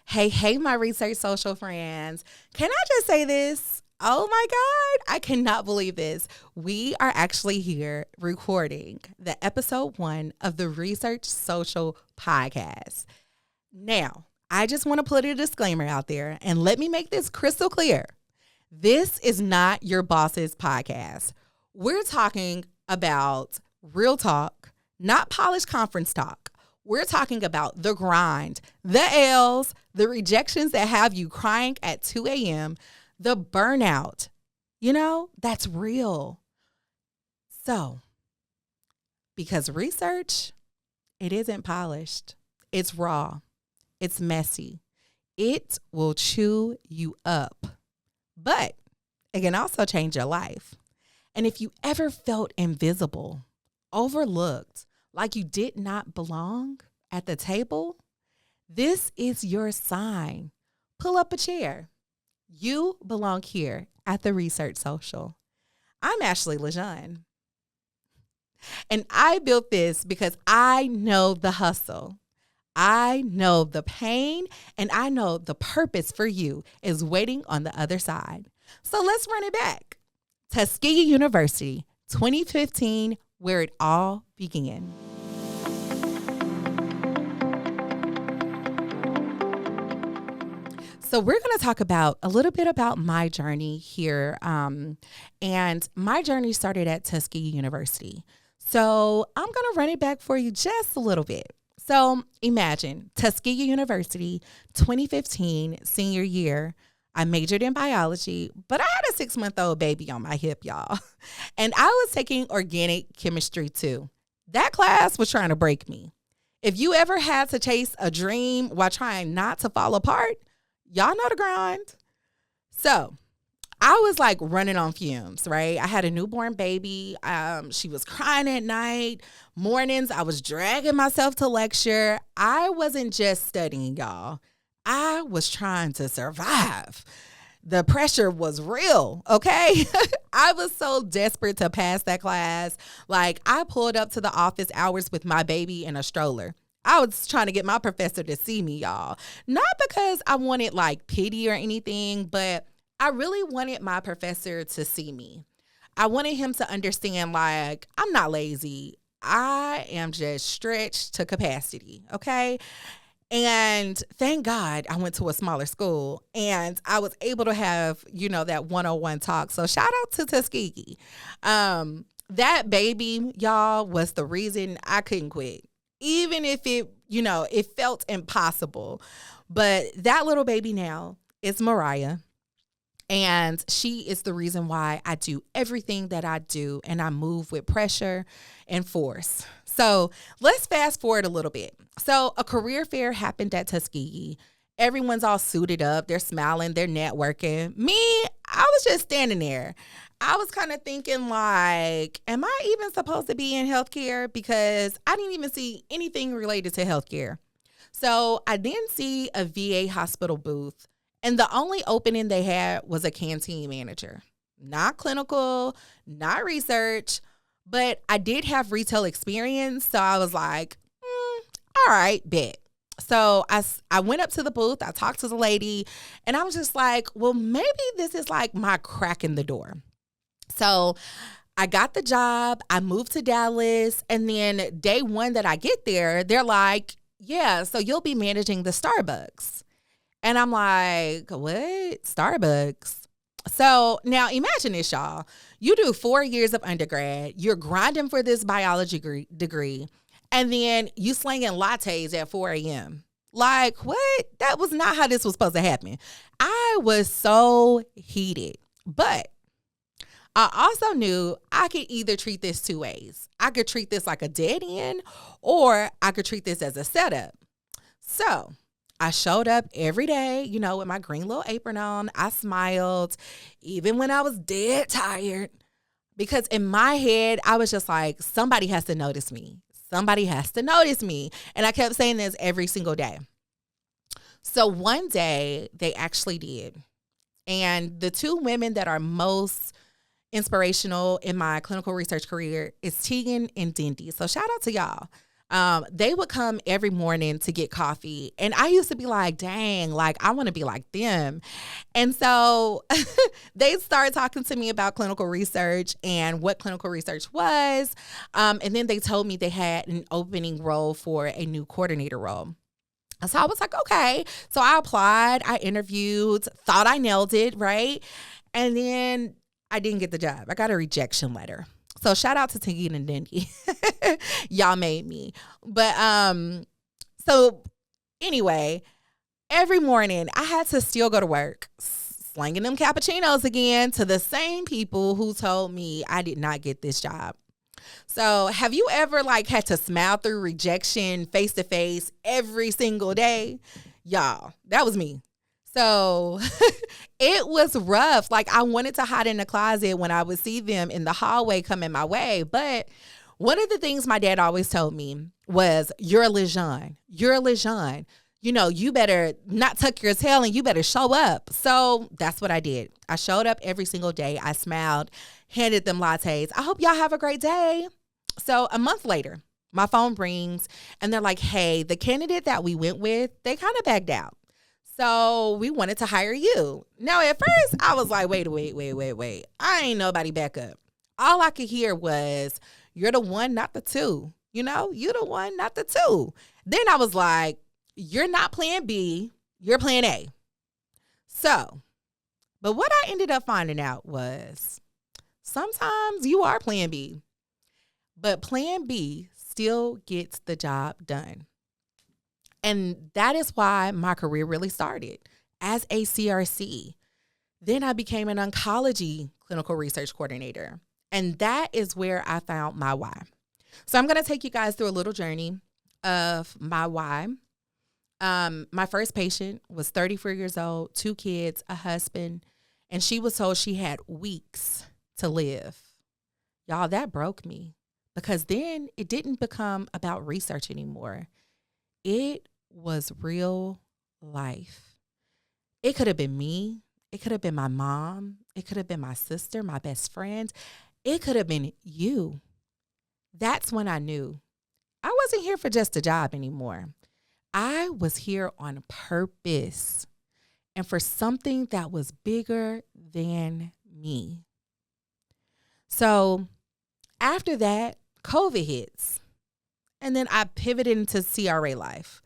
Hey, my research social friends. Can I just say this? Oh my God, I cannot believe this. We are actually here recording the episode 1 of the Research Social Podcast. Now, I just want to put a disclaimer out there and let me make this crystal clear. This is not your boss's podcast. We're talking about real talk, not polished conference talk. We're talking about the grind, the L's, the rejections that have you crying at 2 a.m., the burnout. That's real. So, because research, it isn't polished. It's raw. It's messy. It will chew you up. But it can also change your life. And if you ever felt invisible, overlooked, like you did not belong at the table, this is your sign. Pull up a chair. You belong here at the Research Social. I'm Ashley Liggion. And I built this because I know the hustle. I know the pain, and I know the purpose for you is waiting on the other side. So let's run it back. Tuskegee University, 2015, where it all began. So we're going to talk about a little bit about my journey here. And my journey started at Tuskegee University. So I'm going to run it back for you just a little bit. So imagine Tuskegee University, 2015, senior year. I majored in biology, but I had a 6-month-old baby on my hip, y'all. And I was taking organic chemistry too. That class was trying to break me. If you ever had to chase a dream while trying not to fall apart, y'all know the grind. So I was like running on fumes, right? I had a newborn baby. She was crying at night. Mornings, I was dragging myself to lecture. I wasn't just studying, y'all. I was trying to survive. The pressure was real, okay? I was so desperate to pass that class. Like, I pulled up to the office hours with my baby in a stroller. I was trying to get my professor to see me, y'all. Not because I wanted like pity or anything, but I really wanted my professor to see me. I wanted him to understand, like, I'm not lazy. I am just stretched to capacity, okay? And thank God I went to a smaller school and I was able to have, that one-on-one talk. So shout out to Tuskegee. That baby, y'all, was the reason I couldn't quit. Even if it felt impossible. But that little baby now is Mariah. And she is the reason why I do everything that I do, and I move with pressure and force. So let's fast forward a little bit. So a career fair happened at Tuskegee. Everyone's all suited up. They're smiling. They're networking. Me, I was just standing there. I was kind of thinking like, am I even supposed to be in healthcare? Because I didn't even see anything related to healthcare. So I didn't see a VA hospital booth. And the only opening they had was a canteen manager. Not clinical, not research, but I did have retail experience. So I was like, all right, bet. So I went up to the booth. I talked to the lady, and I was just like, well, maybe this is like my crack in the door. So I got the job. I moved to Dallas. And then day one that I get there, they're like, yeah, so you'll be managing the Starbucks. And I'm like, what? Starbucks? So now imagine this, y'all. You do 4 years of undergrad. You're grinding for this biology degree. And then you slinging lattes at 4 a.m. Like, what? That was not how this was supposed to happen. I was so heated. But I also knew I could either treat this 2 ways. I could treat this like a dead end, or I could treat this as a setup. So I showed up every day, with my green little apron on. I smiled, even when I was dead tired, because in my head, I was just like, somebody has to notice me. Somebody has to notice me. And I kept saying this every single day. So one day, they actually did. And the two women that are most inspirational in my clinical research career is Tegan and Dindy. So shout out to y'all. They would come every morning to get coffee. And I used to be like, dang, like I want to be like them. And so they started talking to me about clinical research and what clinical research was. And then they told me they had an opening role for a new coordinator role. So I was like, okay. So I applied, I interviewed, thought I nailed it, right? And then I didn't get the job. I got a rejection letter. So shout out to Tingy and Dingy. Y'all made me. But so anyway, every morning I had to still go to work, slanging them cappuccinos again to the same people who told me I did not get this job. So have you ever like had to smile through rejection face to face every single day? Y'all, that was me. So it was rough. Like I wanted to hide in the closet when I would see them in the hallway coming my way. But one of the things my dad always told me was, you're a Liggion. You're a Liggion. You know, you better not tuck your tail and you better show up. So that's what I did. I showed up every single day. I smiled, handed them lattes. I hope y'all have a great day. So a month later, my phone rings and they're like, hey, the candidate that we went with, they kind of backed out. So we wanted to hire you. Now, at first, I was like, wait. I ain't nobody back up. All I could hear was, you're the one, not the two. You know, you're the one, not the two. Then I was like, you're not plan B, you're plan A. So, but what I ended up finding out was sometimes you are plan B, but plan B still gets the job done. And that is why my career really started as a CRC. Then I became an oncology clinical research coordinator. And that is where I found my why. So I'm going to take you guys through a little journey of my why. My first patient was 34 years old, 2 kids, a husband, and she was told she had weeks to live. Y'all, that broke me because then it didn't become about research anymore. It was real life. It could have been me. It could have been my mom. It could have been my sister, my best friend. It could have been you. That's when I knew I wasn't here for just a job anymore. I was here on purpose and for something that was bigger than me. So after that, COVID hits. And then I pivoted into CRA life,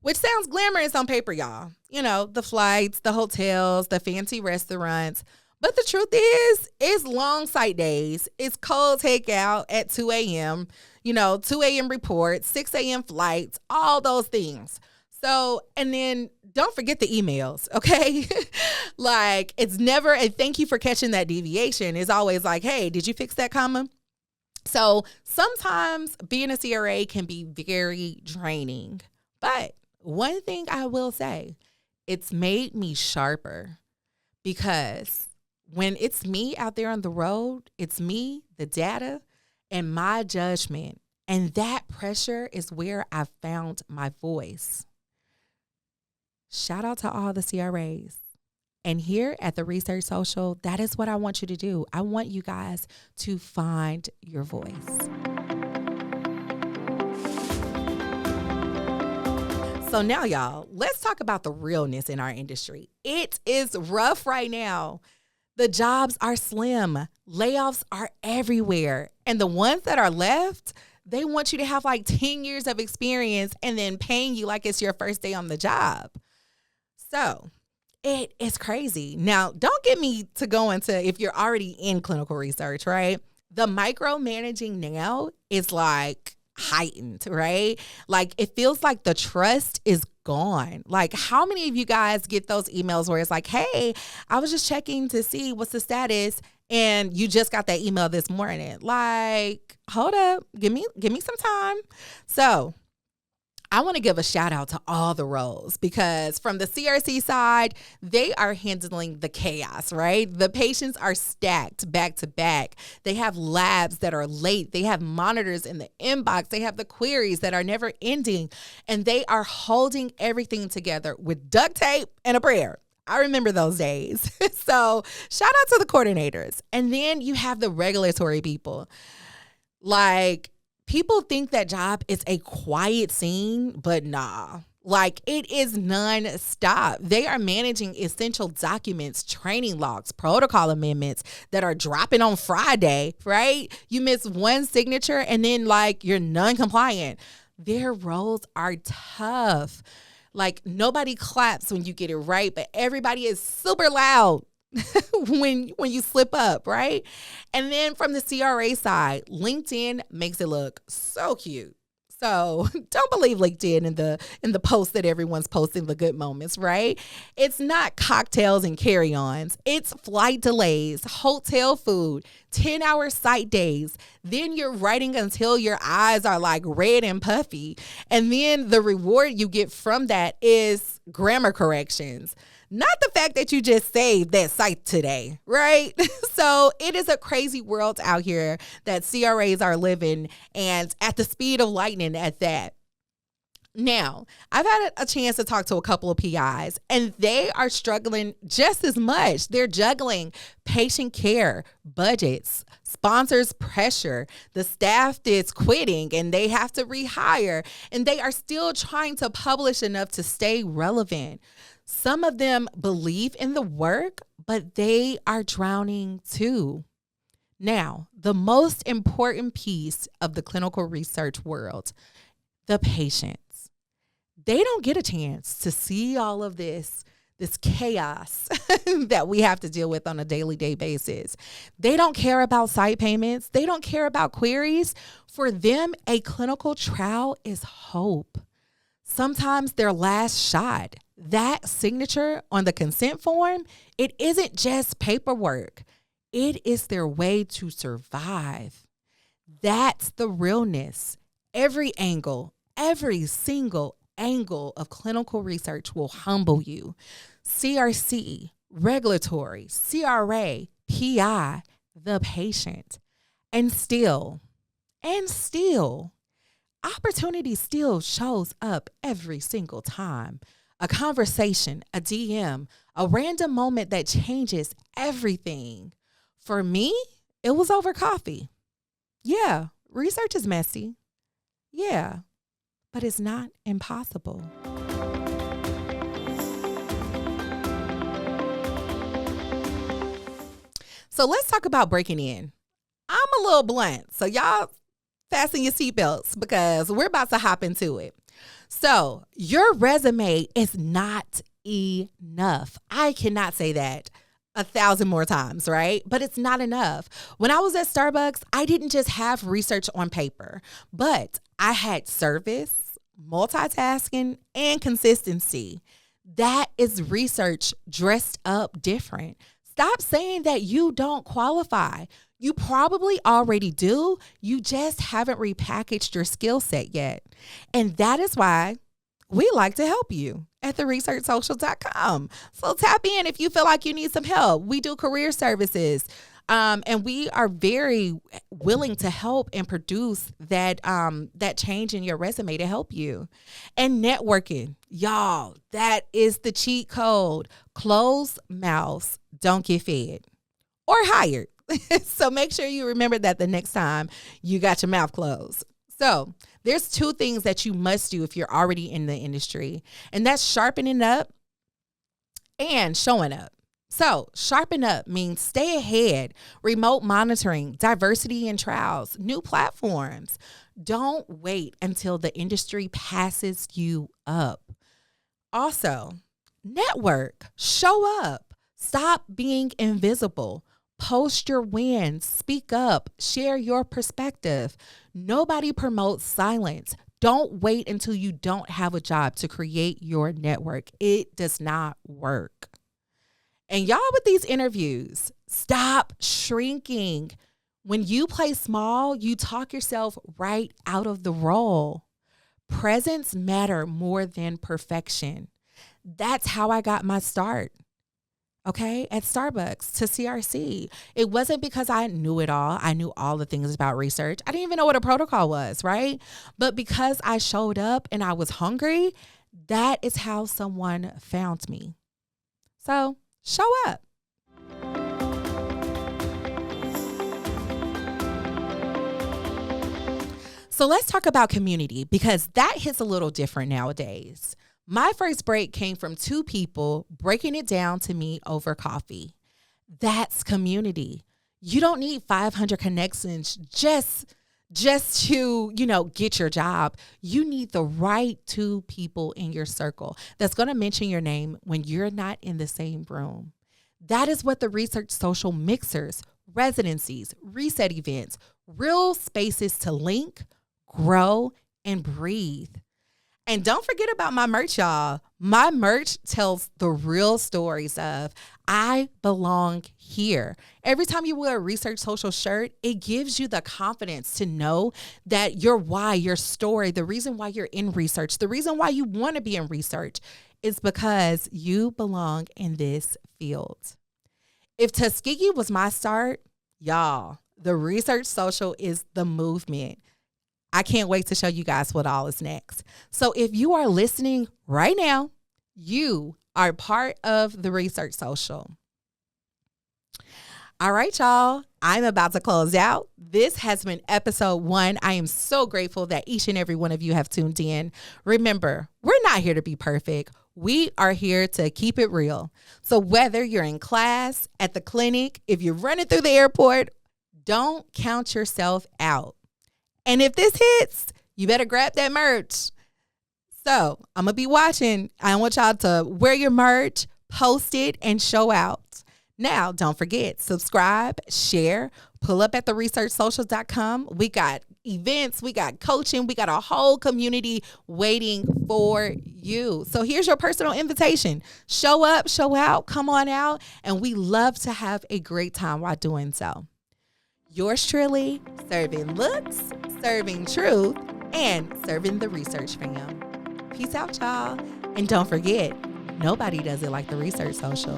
which sounds glamorous on paper, y'all. You know, the flights, the hotels, the fancy restaurants. But the truth is, it's long sight days. It's cold takeout at 2 a.m., 2 a.m. reports, 6 a.m. flights, all those things. So, and then don't forget the emails, okay? Like, it's never a thank you for catching that deviation. It's always like, hey, did you fix that comma? So sometimes being a CRA can be very draining. But one thing I will say, it's made me sharper because when it's me out there on the road, it's me, the data, and my judgment. And that pressure is where I found my voice. Shout out to all the CRAs. And here at the Research Social, that is what I want you to do. I want you guys to find your voice. So now, y'all, let's talk about the realness in our industry. It is rough right now. The jobs are slim. Layoffs are everywhere. And the ones that are left, they want you to have like 10 years of experience and then paying you like it's your first day on the job. So it is crazy. Now, don't get me to go into if you're already in clinical research, right? The micromanaging now is like heightened, right? Like it feels like the trust is gone. Like how many of you guys get those emails where it's like, hey, I was just checking to see what's the status and you just got that email this morning. Like, hold up, give me some time. So I want to give a shout out to all the roles because from the CRC side, they are handling the chaos, right? The patients are stacked back to back. They have labs that are late. They have monitors in the inbox. They have the queries that are never ending. And they are holding everything together with duct tape and a prayer. I remember those days. So shout out to the coordinators. And then you have the regulatory people. Like, People think that job is a quiet scene, but nah. Like, it is non-stop. They are managing essential documents, training logs, protocol amendments that are dropping on Friday, right? You miss one signature and then like you're non-compliant. Their roles are tough. Like, nobody claps when you get it right, but everybody is super loud when you slip up, right? And then from the CRA side, LinkedIn makes it look so cute. So don't believe LinkedIn in the post that everyone's posting the good moments, right? It's not cocktails and carry-ons. It's flight delays, hotel food, 10-hour site days. Then you're writing until your eyes are like red and puffy. And then the reward you get from that is grammar corrections. Not the fact that you just saved that site today, right? So it is a crazy world out here that CRAs are living, and at the speed of lightning at that. Now, I've had a chance to talk to a couple of PIs, and they are struggling just as much. They're juggling patient care, budgets, sponsors' pressure, the staff that's quitting, and they have to rehire, and they are still trying to publish enough to stay relevant. Some of them believe in the work, but they are drowning too. Now, the most important piece of the clinical research world, the patients. They don't get a chance to see all of this chaos that we have to deal with on a daily basis. They don't care about site payments. They don't care about queries. For them, a clinical trial is hope. Sometimes their last shot. That signature on the consent form, it isn't just paperwork. It is their way to survive. That's the realness. Every single angle of clinical research will humble you. CRC, regulatory, CRA, PI, the patient. And still, opportunity still shows up every single time. A conversation, a DM, a random moment that changes everything. For me, it was over coffee. Yeah, research is messy. Yeah, but it's not impossible. So let's talk about breaking in. I'm a little blunt, so y'all fasten your seatbelts because we're about to hop into it. So your resume is not enough. I cannot say that 1,000 more times, right? But it's not enough. When I was at Starbucks, I didn't just have research on paper, but I had service, multitasking, and consistency. That is research dressed up different. Stop saying that you don't qualify. You probably already do. You just haven't repackaged your skill set yet. And that is why we like to help you at theresearchsocial.com. So tap in if you feel like you need some help. We do career services. And we are very willing to help and produce that change in your resume to help you. And networking, y'all, that is the cheat code. Closed mouths don't get fed or hired. So make sure you remember that the next time you got your mouth closed. So there's two things that you must do if you're already in the industry, and that's sharpening up and showing up. So sharpen up means stay ahead, remote monitoring, diversity in trials, new platforms. Don't wait until the industry passes you up. Also, network, show up, stop being invisible. Post your wins, speak up, share your perspective. Nobody promotes silence. Don't wait until you don't have a job to create your network. It does not work. And y'all with these interviews, stop shrinking. When you play small, you talk yourself right out of the role. Presence matter more than perfection. That's how I got my start. Okay, at Starbucks to CRC. It wasn't because I knew it all. I knew all the things about research. I didn't even know what a protocol was, right? But because I showed up and I was hungry, that is how someone found me. So show up. So let's talk about community, because that hits a little different nowadays. My first break came from two people breaking it down to me over coffee. That's community. You don't need 500 connections just to, get your job. You need the right two people in your circle that's going to mention your name when you're not in the same room. That is what the Research Social mixers, residencies, reset events, real spaces to link, grow, and breathe. And don't forget about my merch, y'all. My merch tells the real stories of I belong here. Every time you wear a Research Social shirt, it gives you the confidence to know that your why, your story, the reason why you're in research, the reason why you want to be in research is because you belong in this field. If Tuskegee was my start, y'all, the Research Social is the movement. I can't wait to show you guys what all is next. So if you are listening right now, you are part of the Research Social. All right, y'all, I'm about to close out. This has been episode 1. I am so grateful that each and every one of you have tuned in. Remember, we're not here to be perfect. We are here to keep it real. So whether you're in class, at the clinic, if you're running through the airport, don't count yourself out. And if this hits, you better grab that merch. So I'm going to be watching. I want y'all to wear your merch, post it, and show out. Now, don't forget, subscribe, share, pull up at theresearchsocials.com. We got events, we got coaching, we got a whole community waiting for you. So here's your personal invitation. Show up, show out, come on out, and we love to have a great time while doing so. Yours truly, serving looks, serving truth, and serving the research fam. Peace out, y'all. And don't forget, nobody does it like the Research Social.